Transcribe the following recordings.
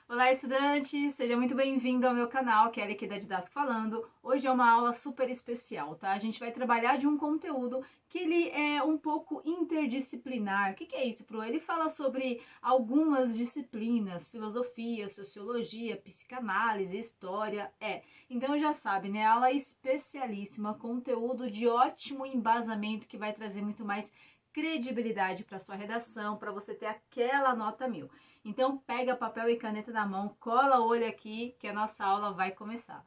Olá, estudante! Seja muito bem-vindo ao meu canal, Kelly aqui da Didasco falando. Hoje é uma aula super especial, tá? A gente vai trabalhar de um conteúdo que ele é um pouco interdisciplinar. O que é isso, Pro? Ele fala sobre algumas disciplinas, filosofia, sociologia, psicanálise, história, Então já sabe, né? Aula especialíssima, conteúdo de ótimo embasamento que vai trazer muito mais credibilidade para sua redação, para você ter aquela nota 1000. Então pega papel e caneta na mão, cola o olho aqui que a nossa aula vai começar.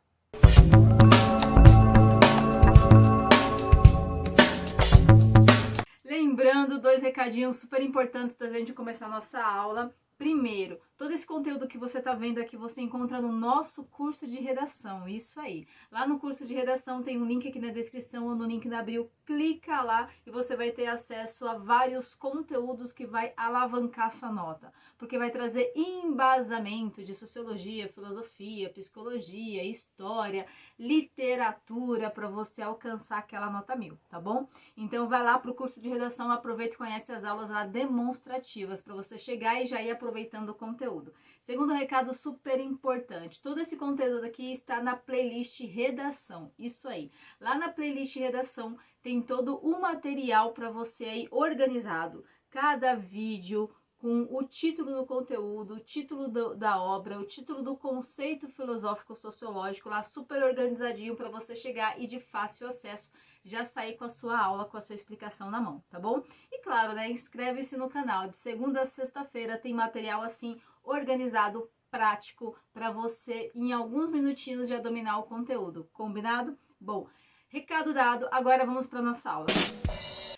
Lembrando, dois recadinhos super importantes da gente começar a nossa aula. Primeiro, todo esse conteúdo que você está vendo aqui você encontra no nosso curso de redação, isso aí. Lá no curso de redação tem um link aqui na descrição ou no link da bio, clica lá e você vai ter acesso a vários conteúdos que vai alavancar sua nota, porque vai trazer embasamento de sociologia, filosofia, psicologia, história, literatura para você alcançar aquela nota 1000, tá bom? Então vai lá para o curso de redação, aproveita e conhece as aulas lá demonstrativas para você chegar e já ir aproveitando o conteúdo. Segundo recado super importante, todo esse conteúdo aqui está na playlist redação, isso aí. Lá na playlist redação tem todo o material para você aí organizado, cada vídeo com o título do conteúdo, o título da obra, o título do conceito filosófico sociológico lá super organizadinho para você chegar e de fácil acesso já sair com a sua aula, com a sua explicação na mão, tá bom? E claro, né, inscreve-se no canal, de segunda a sexta-feira tem material assim organizado, prático, para você em alguns minutinhos já dominar o conteúdo, combinado? Bom, recado dado, agora vamos para nossa aula.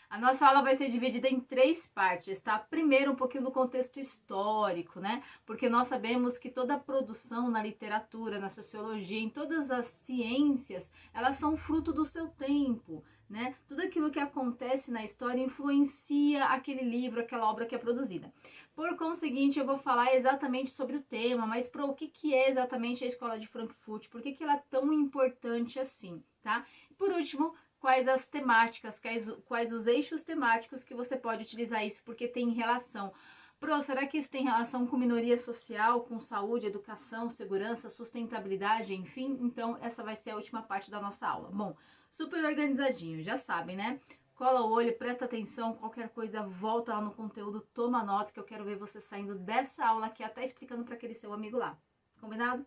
A nossa aula vai ser dividida em 3 partes, tá? Primeiro, um pouquinho do contexto histórico, né? Porque nós sabemos que toda a produção na literatura, na sociologia, em todas as ciências, elas são fruto do seu tempo, né? Tudo aquilo que acontece na história influencia aquele livro, aquela obra que é produzida. Por conseguinte, eu vou falar exatamente sobre o tema, mas para o que é exatamente a Escola de Frankfurt, por que ela é tão importante assim, tá? E por último, quais as temáticas, quais os eixos temáticos que você pode utilizar isso, porque tem relação. Pro, será que isso tem relação com minoria social, com saúde, educação, segurança, sustentabilidade, enfim? Então, essa vai ser a última parte da nossa aula. Bom, super organizadinho, já sabem, né? Cola o olho, presta atenção, qualquer coisa, volta lá no conteúdo, toma nota, que eu quero ver você saindo dessa aula aqui, até explicando para aquele seu amigo lá. Combinado?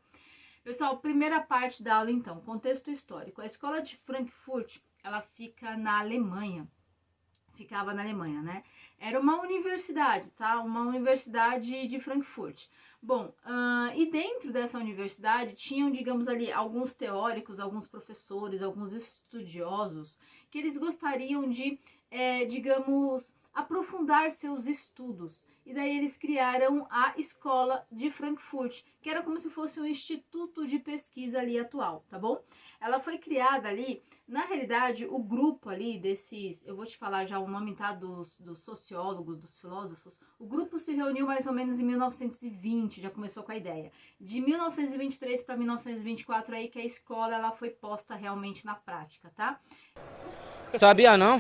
Pessoal, primeira parte da aula então, contexto histórico. A Escola de Frankfurt, ela fica na Alemanha, ficava na Alemanha, né? Era uma universidade, tá? Uma universidade de Frankfurt. Bom, e dentro dessa universidade tinham, digamos ali, alguns teóricos, alguns professores, alguns estudiosos, que eles gostariam de, digamos, aprofundar seus estudos. E daí eles criaram a Escola de Frankfurt, que era como se fosse um instituto de pesquisa ali atual, tá bom? Ela foi criada ali, na realidade, o grupo ali desses, eu vou te falar já o nome, tá, dos sociólogos, dos filósofos, o grupo se reuniu mais ou menos em 1920, já começou com a ideia. De 1923 para 1924 aí que a escola ela foi posta realmente na prática, tá? Sabia não?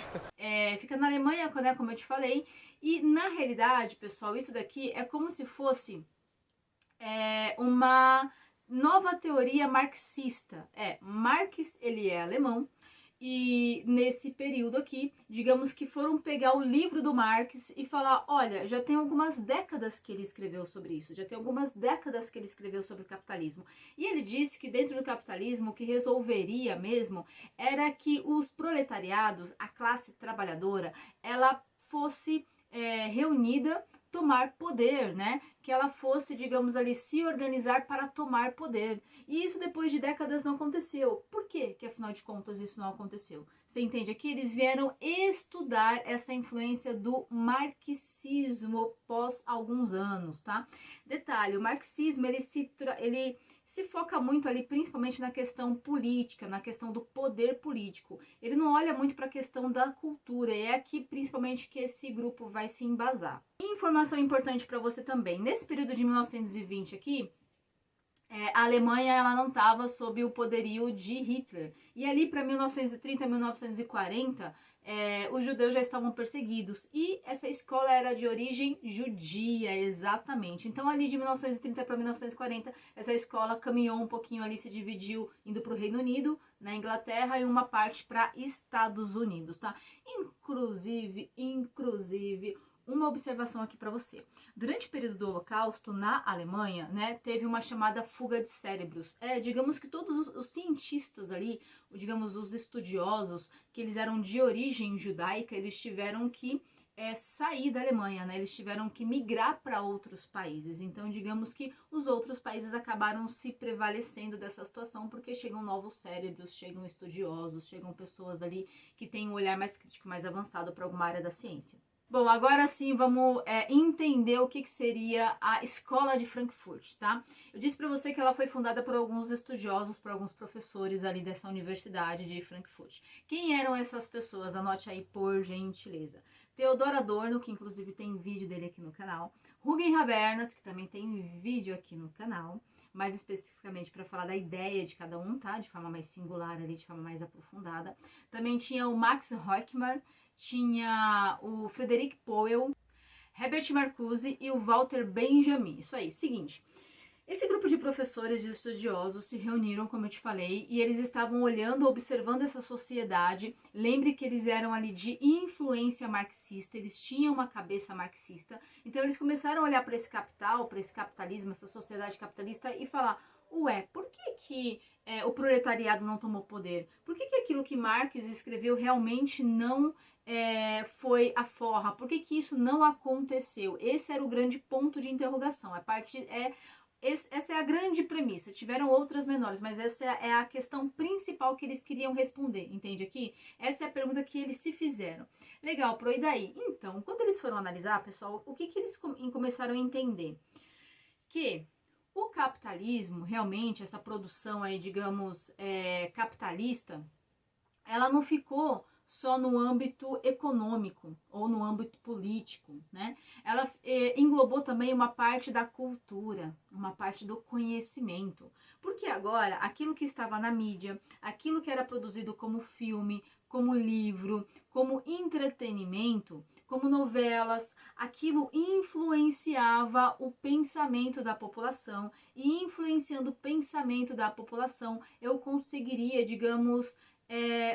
Fica na Alemanha, né, como eu te falei, e na realidade, pessoal, isso daqui é como se fosse uma nova teoria marxista. Marx, ele é alemão, e nesse período aqui, digamos que foram pegar o livro do Marx e falar, olha, já tem algumas décadas que ele escreveu sobre isso, já tem algumas décadas que ele escreveu sobre o capitalismo. E ele disse que dentro do capitalismo o que resolveria mesmo era que os proletariados, a classe trabalhadora, ela fosse reunida, tomar poder, né? Que ela fosse, digamos ali, se organizar para tomar poder. E isso depois de décadas não aconteceu. Por quê que, afinal de contas, isso não aconteceu? Você entende aqui? Eles vieram estudar essa influência do marxismo pós alguns anos, tá? Detalhe, o marxismo, ele se foca muito ali, principalmente na questão política, na questão do poder político. Ele não olha muito para a questão da cultura, é aqui principalmente que esse grupo vai se embasar. Informação importante para você também, nesse período de 1920 aqui, a Alemanha ela não estava sob o poderio de Hitler. E ali para 1930, 1940, os judeus já estavam perseguidos e essa escola era de origem judia, exatamente. Então ali de 1930 para 1940 essa escola caminhou um pouquinho ali, se dividiu indo para o Reino Unido, na Inglaterra e uma parte para Estados Unidos, tá? Inclusive, uma observação aqui para você. Durante o período do Holocausto, na Alemanha, né, teve uma chamada fuga de cérebros. Digamos que todos os cientistas ali, digamos, os estudiosos, que eles eram de origem judaica, eles tiveram que sair da Alemanha, né? Eles tiveram que migrar para outros países. Então, digamos que os outros países acabaram se prevalecendo dessa situação, porque chegam novos cérebros, chegam estudiosos, chegam pessoas ali que têm um olhar mais crítico, mais avançado para alguma área da ciência. Bom, agora sim vamos entender o que seria a Escola de Frankfurt, tá? Eu disse para você que ela foi fundada por alguns estudiosos, por alguns professores ali dessa Universidade de Frankfurt. Quem eram essas pessoas? Anote aí, por gentileza. Theodor Adorno, que inclusive tem vídeo dele aqui no canal. Rügen Habermas, que também tem vídeo aqui no canal, mais especificamente para falar da ideia de cada um, tá? De forma mais singular ali, de forma mais aprofundada. Também tinha o Max Horkheimer, tinha o Frederick Powell, Herbert Marcuse e o Walter Benjamin. Isso aí, seguinte. Esse grupo de professores e estudiosos se reuniram, como eu te falei, e eles estavam olhando, observando essa sociedade. Lembre que eles eram ali de influência marxista, eles tinham uma cabeça marxista. Então eles começaram a olhar para esse capital, para esse capitalismo, essa sociedade capitalista e falar: ué, por que o proletariado não tomou poder? Por que aquilo que Marx escreveu realmente não foi a forra? Por que isso não aconteceu? Esse era o grande ponto de interrogação. Essa é a grande premissa. Tiveram outras menores, mas essa é a questão principal que eles queriam responder, entende aqui? Essa é a pergunta que eles se fizeram. Legal, Pro, e daí? Então, quando eles foram analisar, pessoal, o que eles começaram a entender? Que o capitalismo, realmente, essa produção aí, digamos, capitalista, ela não ficou só no âmbito econômico ou no âmbito político, né? Ela englobou também uma parte da cultura, uma parte do conhecimento. Porque agora, aquilo que estava na mídia, aquilo que era produzido como filme, como livro, como entretenimento, como novelas, aquilo influenciava o pensamento da população, e influenciando o pensamento da população, eu conseguiria, digamos,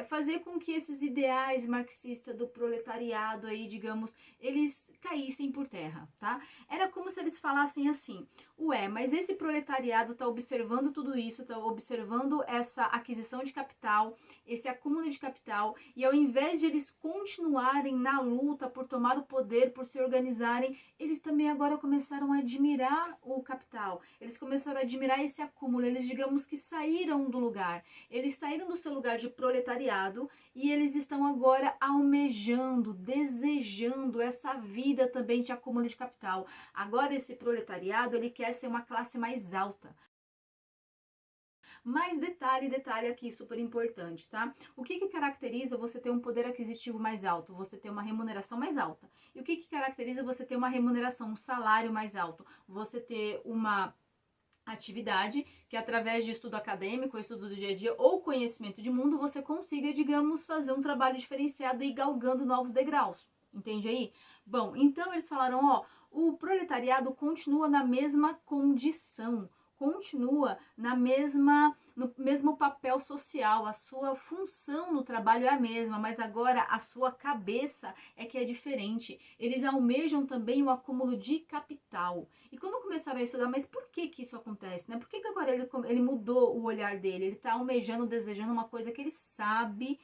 fazer com que esses ideais marxistas do proletariado aí, digamos, eles caíssem por terra, tá? Era como se eles falassem assim: ué, mas esse proletariado tá observando tudo isso, tá observando essa aquisição de capital, esse acúmulo de capital, e ao invés de eles continuarem na luta por tomar o poder, por se organizarem, eles também agora começaram a admirar o capital, eles começaram a admirar esse acúmulo, eles, digamos que saíram do lugar, eles saíram do seu lugar de proletariado e eles estão agora almejando, desejando essa vida também de acúmulo de capital. Agora esse proletariado, ele quer ser uma classe mais alta. Mas detalhe aqui super importante, tá? O que caracteriza você ter um poder aquisitivo mais alto? Você ter uma remuneração mais alta. E o que caracteriza você ter uma remuneração, um salário mais alto? Você ter uma atividade que, através de estudo acadêmico, estudo do dia a dia ou conhecimento de mundo, você consiga, digamos, fazer um trabalho diferenciado e ir galgando novos degraus. Entende aí? Bom, então eles falaram, ó, o proletariado continua na mesma condição, continua no mesmo papel social, a sua função no trabalho é a mesma, mas agora a sua cabeça é que é diferente. Eles almejam também o acúmulo de capital. E quando começaram a estudar, mas por que isso acontece, né? Por que agora ele mudou o olhar dele? Ele está almejando, desejando uma coisa que ele sabe,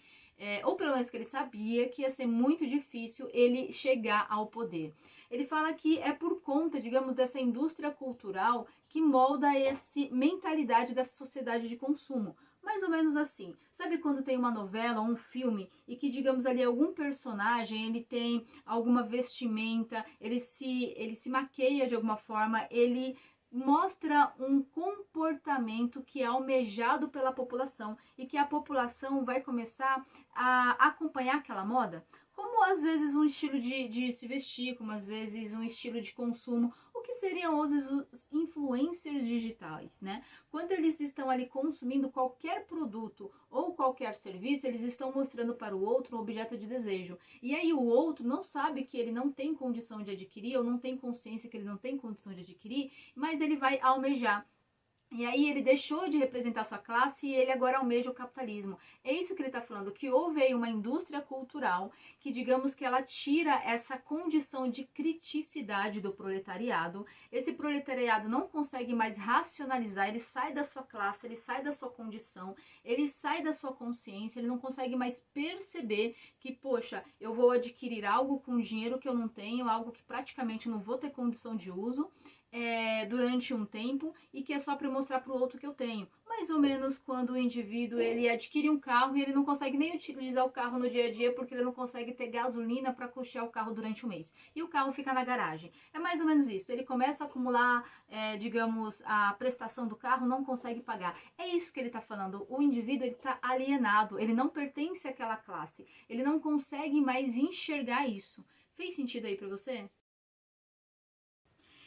ou pelo menos que ele sabia que ia ser muito difícil ele chegar ao poder. Ele fala que é por conta, digamos, dessa indústria cultural que molda essa mentalidade dessa sociedade de consumo. Mais ou menos assim. Sabe quando tem uma novela ou um filme e que, digamos ali, algum personagem, ele tem alguma vestimenta, ele se maqueia de alguma forma, ele mostra um comportamento que é almejado pela população e que a população vai começar a acompanhar aquela moda? Como às vezes um estilo de se vestir, como às vezes um estilo de consumo. O que seriam os influencers digitais, né? Quando eles estão ali consumindo qualquer produto ou qualquer serviço, eles estão mostrando para o outro um objeto de desejo. E aí o outro não sabe que ele não tem condição de adquirir, ou não tem consciência que ele não tem condição de adquirir, mas ele vai almejar. E aí ele deixou de representar sua classe e ele agora almeja o capitalismo. É isso que ele está falando, que houve aí uma indústria cultural que, digamos que ela tira essa condição de criticidade do proletariado. Esse proletariado não consegue mais racionalizar, ele sai da sua classe, ele sai da sua condição, ele sai da sua consciência, ele não consegue mais perceber que, poxa, eu vou adquirir algo com dinheiro que eu não tenho, algo que praticamente não vou ter condição de uso, durante um tempo, e que é só para mostrar para o outro que eu tenho. Mais ou menos quando o indivíduo ele adquire um carro e ele não consegue nem utilizar o carro no dia a dia porque ele não consegue ter gasolina para custear o carro durante um mês. E o carro fica na garagem. É mais ou menos isso. Ele começa a acumular, digamos, a prestação do carro, não consegue pagar. É isso que ele está falando. O indivíduo está alienado, ele não pertence àquela classe. Ele não consegue mais enxergar isso. Fez sentido aí para você?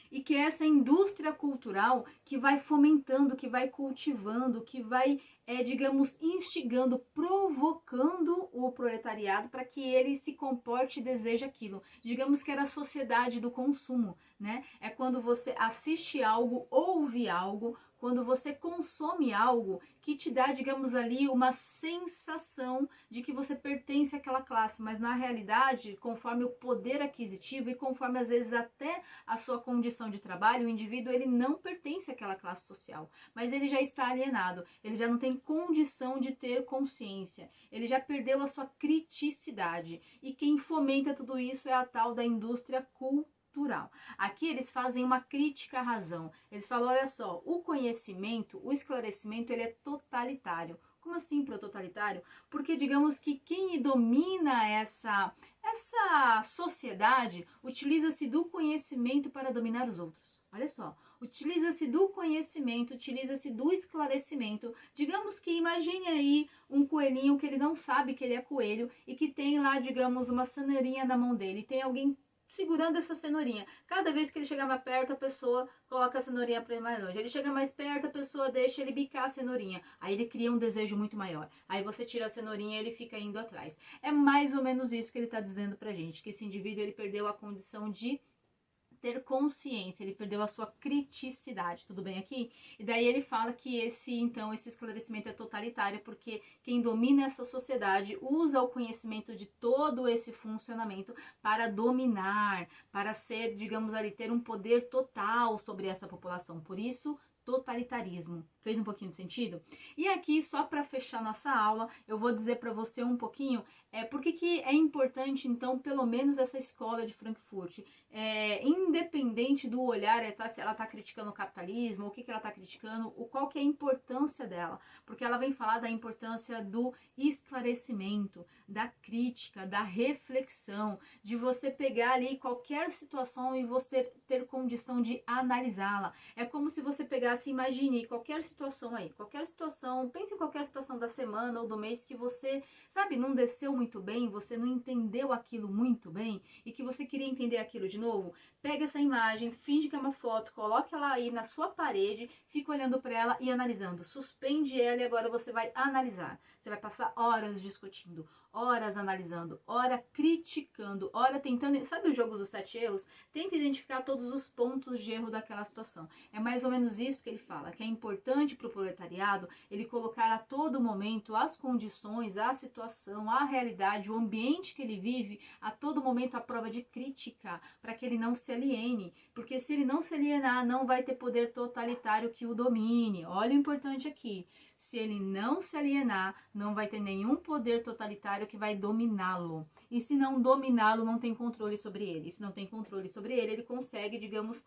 E que é essa indústria cultural que vai fomentando, que vai cultivando, que vai, digamos, instigando, provocando o proletariado para que ele se comporte e deseje aquilo. Digamos que era a sociedade do consumo, né? É quando você assiste algo, ouve algo, quando você consome algo que te dá, digamos ali, uma sensação de que você pertence àquela classe, mas na realidade, conforme o poder aquisitivo e conforme às vezes até a sua condição de trabalho, o indivíduo ele não pertence àquela classe social, mas ele já está alienado, ele já não tem condição de ter consciência, ele já perdeu a sua criticidade, e quem fomenta tudo isso é a tal da indústria cultural. Aqui eles fazem uma crítica à razão. Eles falam, olha só, o conhecimento, o esclarecimento, ele é totalitário. Como assim totalitário? Porque digamos que quem domina essa sociedade utiliza-se do conhecimento para dominar os outros. Olha só, utiliza-se do conhecimento, utiliza-se do esclarecimento. Digamos que imagine aí um coelhinho que ele não sabe que ele é coelho e que tem lá, digamos, uma cenourinha na mão dele. Tem alguém segurando essa cenourinha. Cada vez que ele chega mais perto, a pessoa coloca a cenourinha para ele mais longe. Ele chega mais perto, a pessoa deixa ele bicar a cenourinha. Aí ele cria um desejo muito maior. Aí você tira a cenourinha e ele fica indo atrás. É mais ou menos isso que ele está dizendo pra gente, que esse indivíduo ele perdeu a condição de ter consciência, ele perdeu a sua criticidade, tudo bem aqui? E daí ele fala que esse esclarecimento é totalitário, porque quem domina essa sociedade usa o conhecimento de todo esse funcionamento para dominar, para ser, digamos ali, ter um poder total sobre essa população. Por isso, totalitarismo. Fez um pouquinho de sentido? E aqui, só para fechar nossa aula, eu vou dizer para você um pouquinho por que é importante, então, pelo menos essa escola de Frankfurt, independente do olhar, se ela está criticando o capitalismo, o que ela está criticando, qual que é a importância dela, porque ela vem falar da importância do esclarecimento, da crítica, da reflexão, de você pegar ali qualquer situação e você ter condição de analisá-la. É como se você pegasse, imagine qualquer situação aí, pense em qualquer situação da semana ou do mês que você, sabe, não desceu muito bem, você não entendeu aquilo muito bem e que você queria entender aquilo de novo. Pega essa imagem, finge que é uma foto, coloque ela aí na sua parede, fica olhando para ela e analisando. Suspende ela e agora você vai analisar. Você vai passar horas discutindo, horas analisando, hora criticando, hora tentando... Sabe os jogos dos 7 erros? Tenta identificar todos os pontos de erro daquela situação. É mais ou menos isso que ele fala, que é importante para o proletariado ele colocar a todo momento as condições, a situação, a realidade, o ambiente que ele vive, a todo momento à prova de crítica, para que ele não se aliene. Porque se ele não se alienar, não vai ter poder totalitário que o domine. Olha o importante aqui. Se ele não se alienar, não vai ter nenhum poder totalitário que vai dominá-lo. E se não dominá-lo, não tem controle sobre ele. E se não tem controle sobre ele, ele consegue, digamos,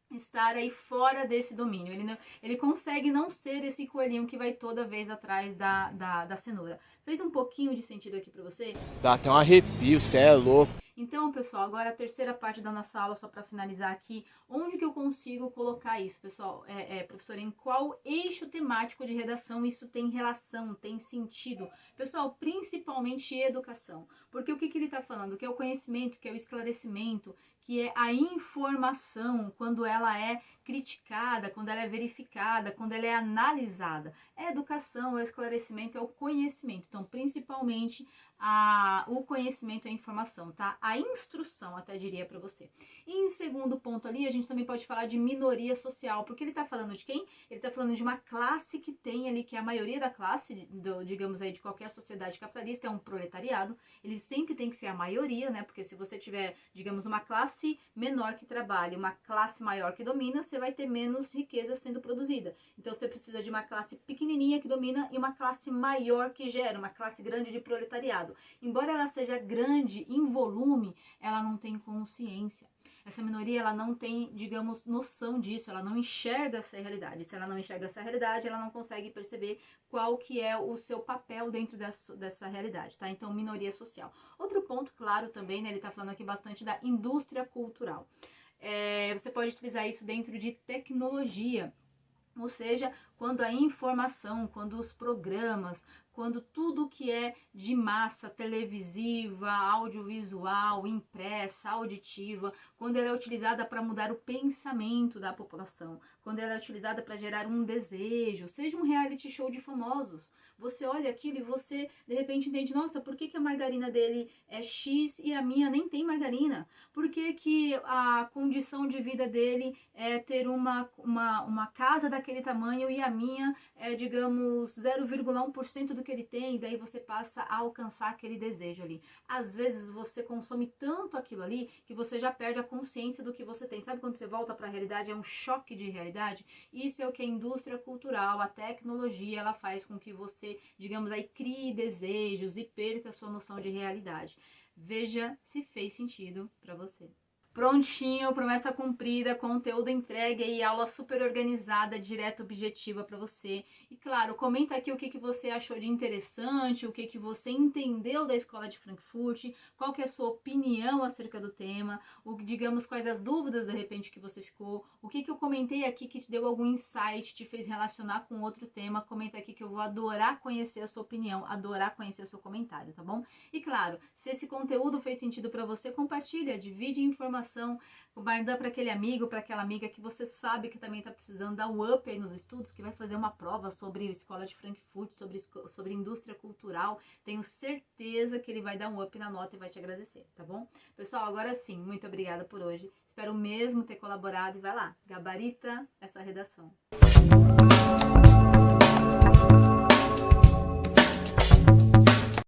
estar aí fora desse domínio. Ele consegue não ser esse coelhinho que vai toda vez atrás da cenoura. Fez um pouquinho de sentido aqui pra você? Dá até um arrepio, cê é louco. Então, pessoal, agora a terceira parte da nossa aula, só para finalizar aqui, onde que eu consigo colocar isso, pessoal? Professor, em qual eixo temático de redação isso tem relação, tem sentido? Pessoal, principalmente educação. Porque o que ele está falando? Que é o conhecimento, que é o esclarecimento, que é a informação, quando ela é criticada, quando ela é verificada, quando ela é analisada. É a educação, é o esclarecimento, é o conhecimento. Então, principalmente, o conhecimento é a informação, tá? A instrução, até diria para você. E em segundo ponto ali, a gente também pode falar de minoria social, porque ele tá falando de quem? Ele tá falando de uma classe que tem ali, que é a maioria da classe, digamos aí, de qualquer sociedade capitalista, é um proletariado. Ele sempre tem que ser a maioria, né? Porque se você tiver, digamos, uma classe menor que trabalha, uma classe maior que domina, você vai ter menos riqueza sendo produzida. Então você precisa de uma classe pequenininha que domina e uma classe maior que gera, uma classe grande de proletariado. Embora ela seja grande em volume, ela não tem consciência. Essa minoria, ela não tem, digamos, noção disso, ela não enxerga essa realidade. Se ela não enxerga essa realidade, ela não consegue perceber qual que é o seu papel dentro dessa realidade, tá? Então, minoria social. Outro ponto, claro, também, né, ele tá falando aqui bastante da indústria cultural. Você pode utilizar isso dentro de tecnologia, ou seja, quando a informação, quando os programas, quando tudo que é de massa televisiva, audiovisual, impressa, auditiva, quando ela é utilizada para mudar o pensamento da população, quando ela é utilizada para gerar um desejo, seja um reality show de famosos, você olha aquilo e você de repente entende, nossa, por que a margarina dele é X e a minha nem tem margarina? Por que a condição de vida dele é ter uma casa daquele tamanho e a minha é, digamos, 0,1% do que ele tem, e daí você passa a alcançar aquele desejo ali. Às vezes você consome tanto aquilo ali que você já perde a consciência do que você tem. Sabe quando você volta para a realidade? É um choque de realidade. Isso é o que a indústria cultural, a tecnologia, ela faz com que você, digamos aí, crie desejos e perca a sua noção de realidade. Veja se fez sentido para você. Prontinho, promessa cumprida, conteúdo entregue e aula super organizada, direta, objetiva para você. E claro, comenta aqui o que você achou de interessante, o que você entendeu da Escola de Frankfurt, qual que é a sua opinião acerca do tema, digamos, quais as dúvidas de repente que você ficou, o que eu comentei aqui que te deu algum insight, te fez relacionar com outro tema, comenta aqui que eu vou adorar conhecer a sua opinião, adorar conhecer o seu comentário, tá bom? E claro, se esse conteúdo fez sentido para você, compartilha, divide informação, manda para aquele amigo, para aquela amiga que você sabe que também está precisando dar um up aí nos estudos, que vai fazer uma prova sobre a Escola de Frankfurt, sobre indústria cultural. Tenho certeza que ele vai dar um up na nota e vai te agradecer, tá bom? Pessoal, agora sim, muito obrigada por hoje. Espero mesmo ter colaborado e vai lá, gabarita essa redação.